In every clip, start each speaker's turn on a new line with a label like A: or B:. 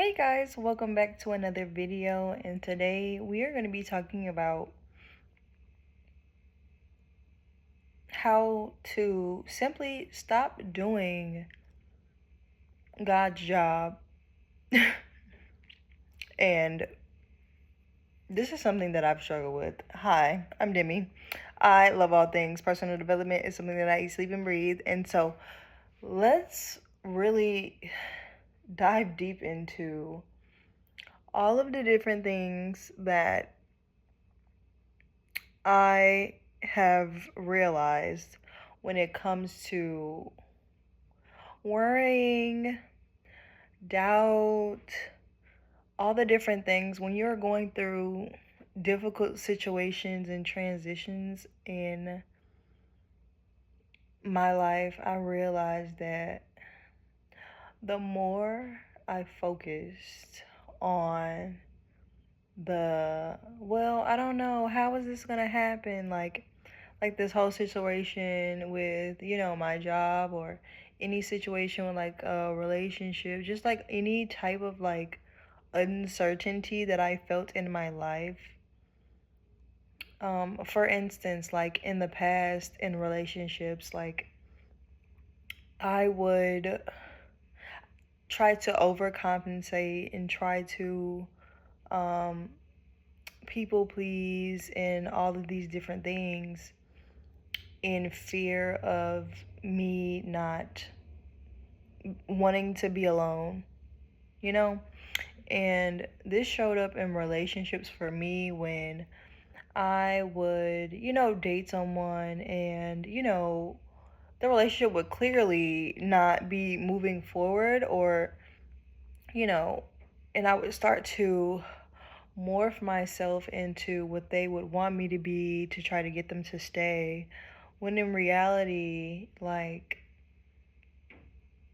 A: Hey guys, welcome back to another video, and today we are going to be talking about how to simply stop doing God's job. And this is something that I've struggled with. Hi, I'm Demi. I love all things personal development. Is something that I eat, sleep, and breathe. And so let's really dive deep into all of the different things that I have realized when it comes to worrying, doubt, all the different things when you're going through difficult situations and transitions in my life. I realized that the more I focused on I don't know, how is this gonna happen? Like this whole situation with, my job, or any situation with like a relationship, just like any type of like uncertainty that I felt in my life. For instance, like in the past in relationships, like I would try to overcompensate and try to um people please and all of these different things in fear of me not wanting to be alone, you know? And this showed up in relationships for me when I would, date someone, and, the relationship would clearly not be moving forward, or, you know, and I would start to morph myself into what they would want me to be to try to get them to stay. When in reality, like,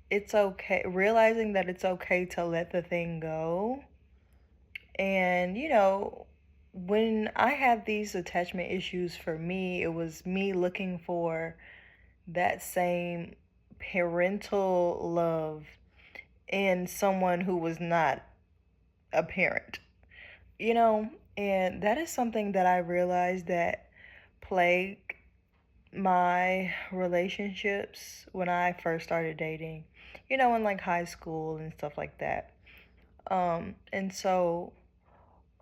A: it's okay, realizing that it's okay to let the thing go. And, when I had these attachment issues, for me, it was me looking for that same parental love in someone who was not a parent, you know? And that is something that I realized that plagued my relationships when I first started dating, in like high school and stuff like that. And so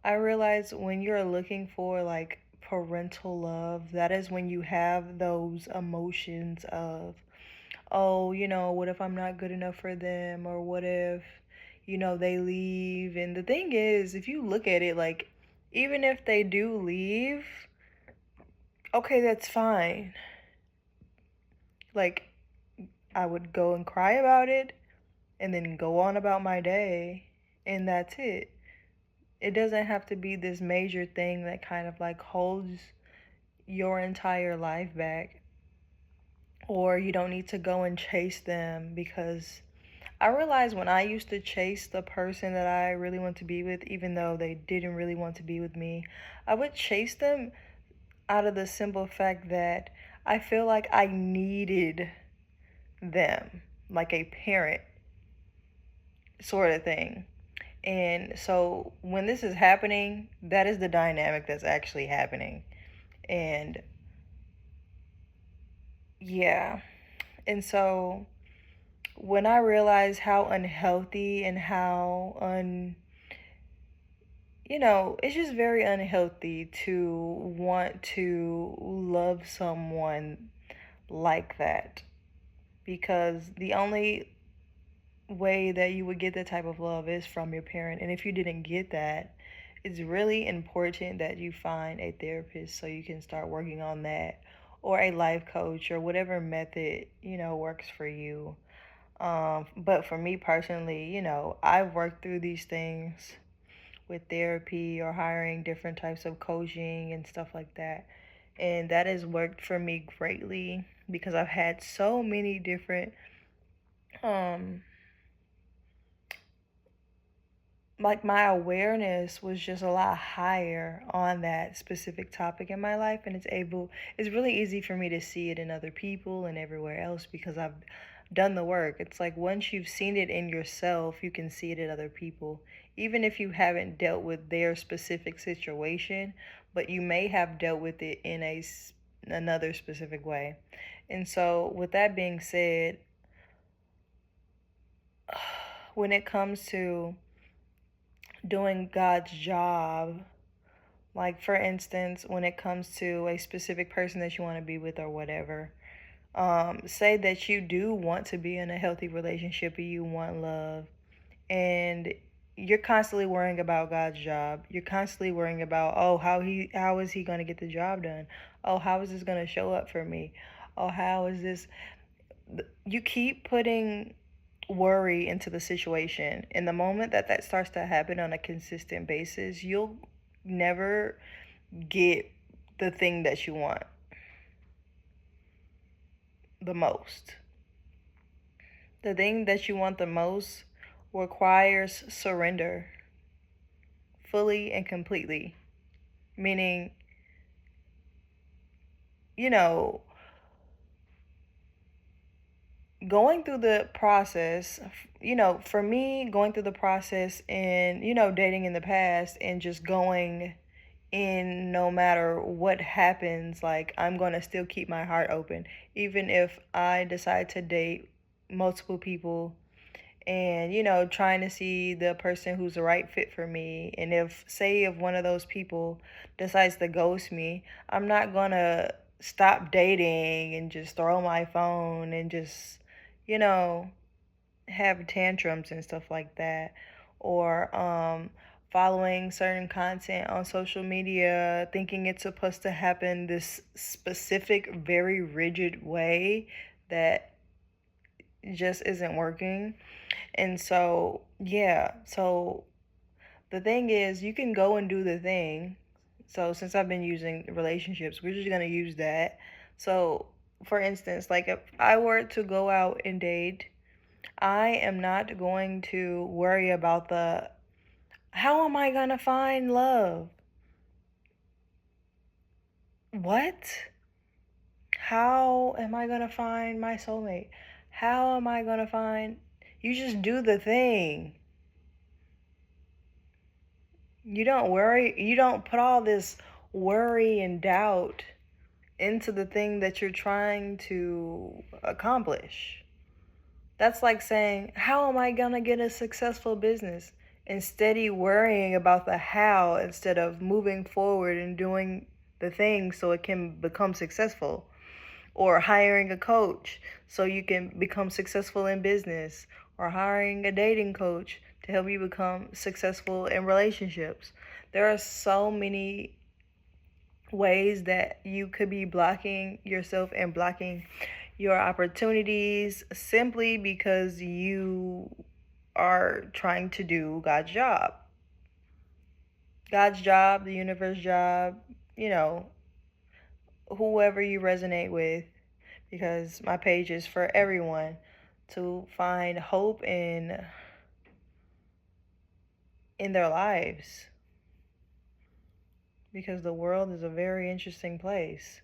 A: I realized when you're looking for like parental love, that is when you have those emotions of, oh, what if I'm not good enough for them? Or what if, they leave? And the thing is, if you look at it, like, even if they do leave, okay, that's fine. Like, I would go and cry about it and then go on about my day, and that's it. It doesn't have to be this major thing that kind of like holds your entire life back, or you don't need to go and chase them. Because I realized when I used to chase the person that I really want to be with, even though they didn't really want to be with me, I would chase them out of the simple fact that I feel like I needed them, like a parent sort of thing. And so when this is happening, that is the dynamic that's actually happening. And yeah. And so when I realized how unhealthy and how it's just very unhealthy to want to love someone like that. Because the only way that you would get that type of love is from your parent. And if you didn't get that, it's really important that you find a therapist so you can start working on that, or a life coach, or whatever method, works for you. But for me personally, I've worked through these things with therapy or hiring different types of coaching and stuff like that. And that has worked for me greatly because I've had so many different um like my awareness was just a lot higher on that specific topic in my life, and it's really easy for me to see it in other people and everywhere else because I've done the work. It's like once you've seen it in yourself, you can see it in other people. Even if you haven't dealt with their specific situation, but you may have dealt with it in another specific way. And so, with that being said, when it comes to doing God's job, like for instance, when it comes to a specific person that you want to be with or whatever, say that you do want to be in a healthy relationship or you want love, and you're constantly worrying about God's job. You're constantly worrying about, oh, how is he going to get the job done? Oh, how is this going to show up for me? Oh, how is this? You keep putting worry into the situation. And the moment that that starts to happen on a consistent basis, you'll never get the thing that you want the most. The thing that you want the most requires surrender fully and completely. Meaning, you know, going through the process, for me, going through the process and, dating in the past and just going in no matter what happens, like I'm going to still keep my heart open. Even if I decide to date multiple people and, trying to see the person who's the right fit for me. And if one of those people decides to ghost me, I'm not going to stop dating and just throw my phone and just, you know, have tantrums and stuff like that. Or following certain content on social media, thinking it's supposed to happen this specific, very rigid way that just isn't working. And so, yeah, so the thing is, you can go and do the thing. So, since I've been using relationships, we're just going to use that. So, for instance, like if I were to go out and date, I am not going to worry about how am I going to find love? What? How am I going to find my soulmate? How am I going to find. You just do the thing. You don't worry, you don't put all this worry and doubt into the thing that you're trying to accomplish. That's like saying, how am I going to get a successful business? Instead of worrying about the how instead of moving forward and doing the thing so it can become successful. Or hiring a coach so you can become successful in business. Or hiring a dating coach to help you become successful in relationships. There are so many ways that you could be blocking yourself and blocking your opportunities simply because you are trying to do God's job. God's job, the universe job, whoever you resonate with, because my page is for everyone to find hope in their lives, because the world is a very interesting place.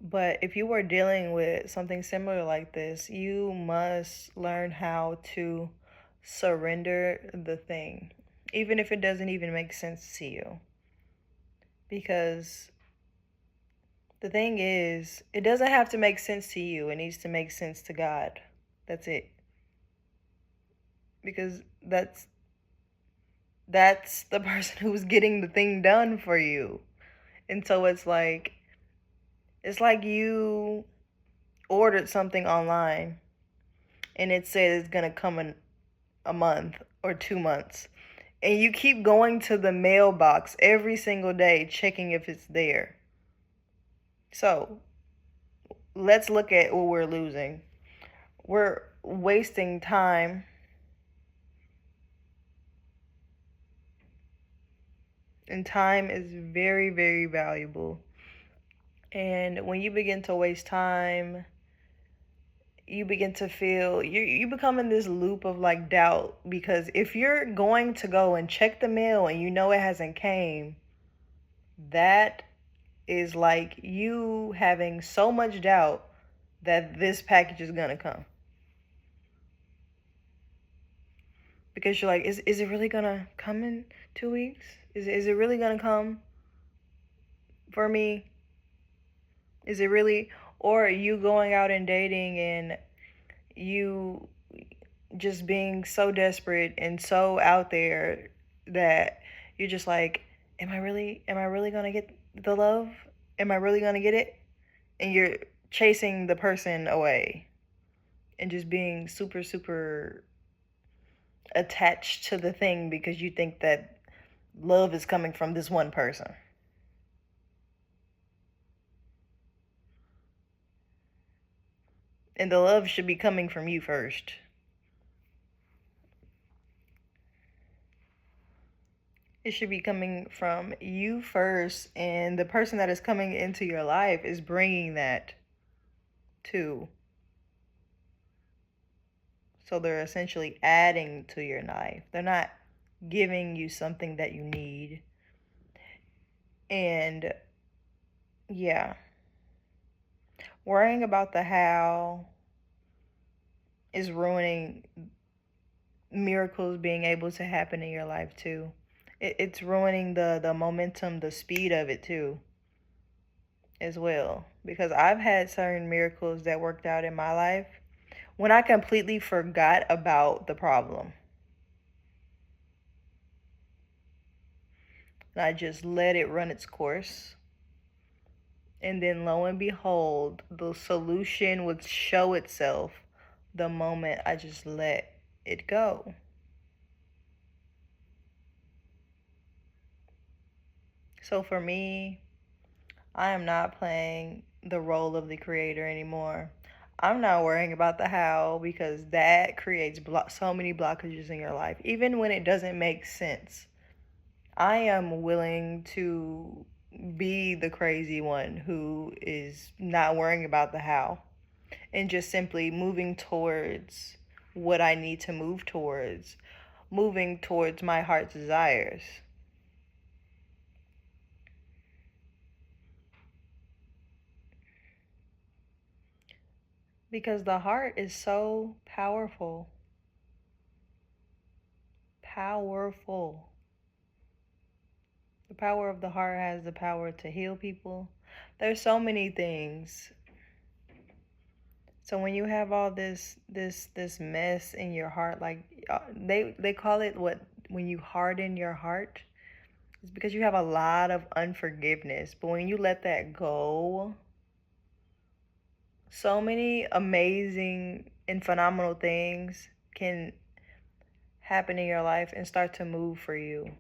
A: But if you are dealing with something similar like this, you must learn how to surrender the thing, even if it doesn't even make sense to you. Because the thing is, it doesn't have to make sense to you. It needs to make sense to God. That's it. Because that's the person who's getting the thing done for you. And so it's like you ordered something online and it says it's going to come in a month or 2 months. And you keep going to the mailbox every single day checking if it's there. So let's look at what we're losing. We're wasting time. And time is very, very valuable. And when you begin to waste time, you begin to feel, you become in this loop of like doubt. Because if you're going to go and check the mail and you know it hasn't came, that is like you having so much doubt that this package is gonna come. Because you're like, is it really gonna come in 2 weeks? Is it really gonna come for me? Is it really? Or are you going out and dating and you just being so desperate and so out there that you're just like, am I really gonna get the love? Am I really gonna get it? And you're chasing the person away and just being super, super attached to the thing because you think that love is coming from this one person. And the love should be coming from you first. It should be coming from you first, and the person that is coming into your life is bringing that too. So they're essentially adding to your life. They're not giving you something that you need. And yeah, worrying about the how is ruining miracles being able to happen in your life too. It's ruining the momentum, the speed of it too, as well. Because I've had certain miracles that worked out in my life when I completely forgot about the problem. And I just let it run its course. And then lo and behold, the solution would show itself the moment I just let it go. So for me, I am not playing the role of the creator anymore. I'm not worrying about the how because that creates so many blockages in your life, even when it doesn't make sense. I am willing to be the crazy one who is not worrying about the how and just simply moving towards what I need to move towards, moving towards my heart's desires. Because the heart is so powerful. Powerful. The power of the heart has the power to heal people. There's so many things. So when you have all this mess in your heart, like they call it what, when you harden your heart, it's because you have a lot of unforgiveness. But when you let that go, so many amazing and phenomenal things can happen in your life and start to move for you.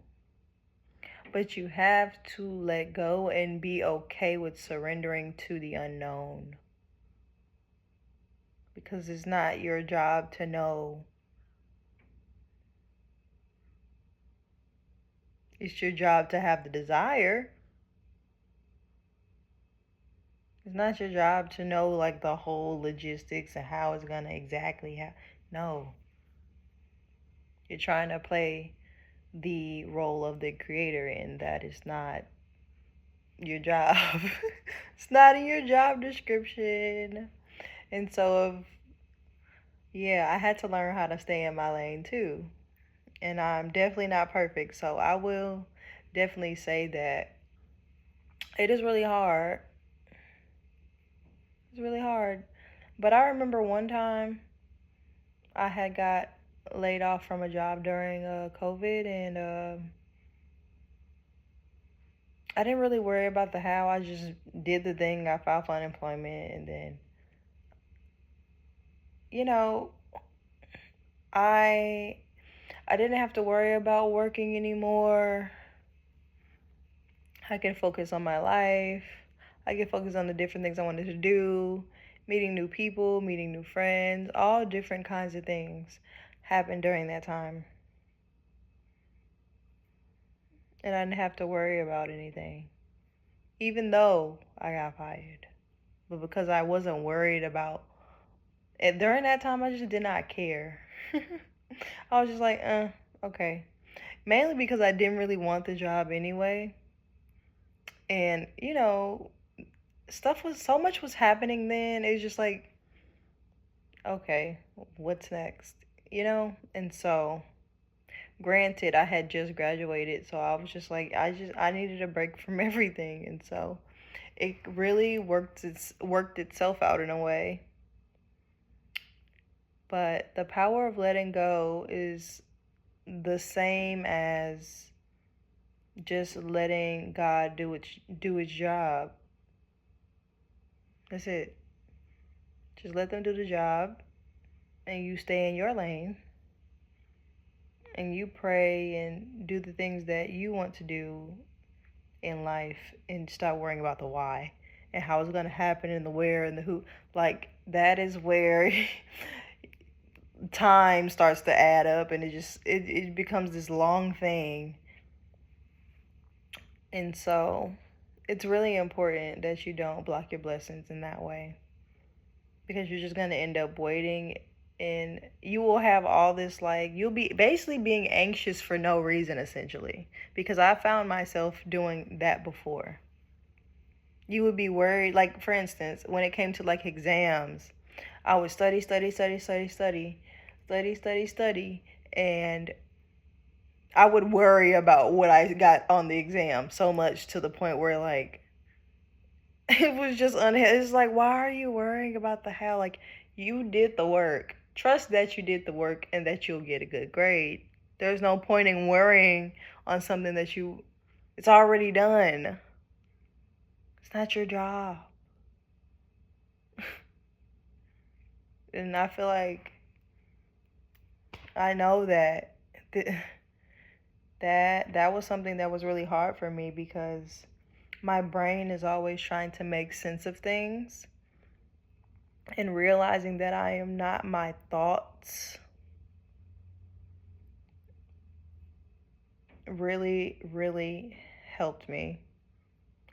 A: But you have to let go and be okay with surrendering to the unknown. Because it's not your job to know. It's your job to have the desire. It's not your job to know like the whole logistics and how it's gonna exactly happen. No. You're trying to play the role of the creator, and that is not your job. It's not in your job description. And so, yeah, I had to learn how to stay in my lane too. And I'm definitely not perfect. So I will definitely say that it is really hard. It's really hard. But I remember one time I had got laid off from a job during COVID, and I didn't really worry about the how. I just did the thing. I filed for unemployment, and then, you know, I I didn't have to worry about working anymore. I can focus on my life. I can focus on the different things I wanted to do, meeting new people, meeting new friends, all different kinds of things happened during that time. And I didn't have to worry about anything, even though I got fired. But because I wasn't worried about it during that time, I just did not care. I was just like, okay. Mainly because I didn't really want the job anyway. And, so much was happening then. It's just like okay, what's next? And so granted, I had just graduated, so I was just like, I needed a break from everything, and so it really worked itself out in a way. But the power of letting go is the same as just letting God do its job. That's it. Just let them do the job, and you stay in your lane, and you pray and do the things that you want to do in life, and stop worrying about the why and how it's going to happen and the where and the who. Like, that is where time starts to add up, and it becomes this long thing. And so it's really important that you don't block your blessings in that way, because you're just going to end up waiting, and you will have all this, like, you'll be basically being anxious for no reason, essentially, because I found myself doing that before. You would be worried, like, for instance, when it came to like exams, I would study, and I would worry about what I got on the exam so much, to the point where, like, it was just unhealthy. It's like, why are you worrying about the how? Like, you did the work. Trust that you did the work and that you'll get a good grade. There's no point in worrying on something that it's already done. It's not your job. And I feel like I know that that was something that was really hard for me, because my brain is always trying to make sense of things, and realizing that I am not my thoughts really, really helped me.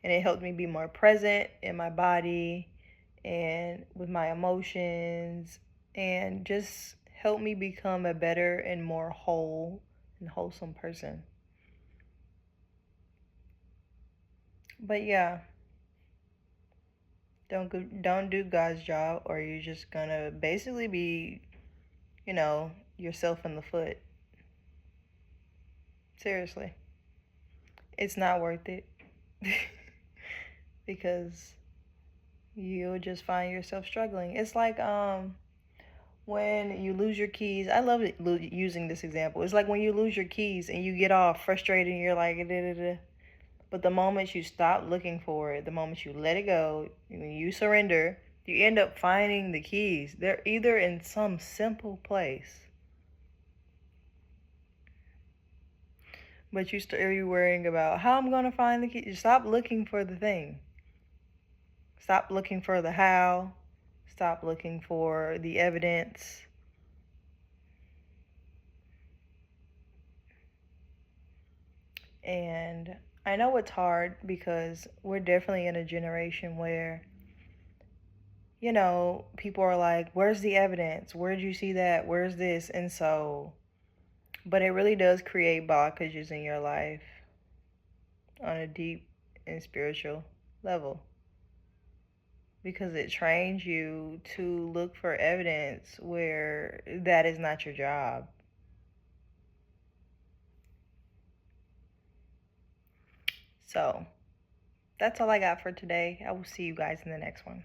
A: And it helped me be more present in my body and with my emotions, and just helped me become a better and more whole and wholesome person. But yeah, don't do God's job, or you're just gonna basically be, yourself in the foot. Seriously, it's not worth it. Because you'll just find yourself struggling. It's like when you lose your keys. I love using this example. It's like when you lose your keys and you get all frustrated and you're like, da, da, da. But the moment you stop looking for it, the moment you let it go, when you surrender, you end up finding the keys. They're either in some simple place, but you start worrying about how I'm gonna find the key. You stop looking for the thing. Stop looking for the how. Stop looking for the evidence. And I know it's hard, because we're definitely in a generation where, people are like, where's the evidence? Where'd you see that? Where's this? And so, but it really does create blockages in your life on a deep and spiritual level, because it trains you to look for evidence where that is not your job. So, that's all I got for today. I will see you guys in the next one.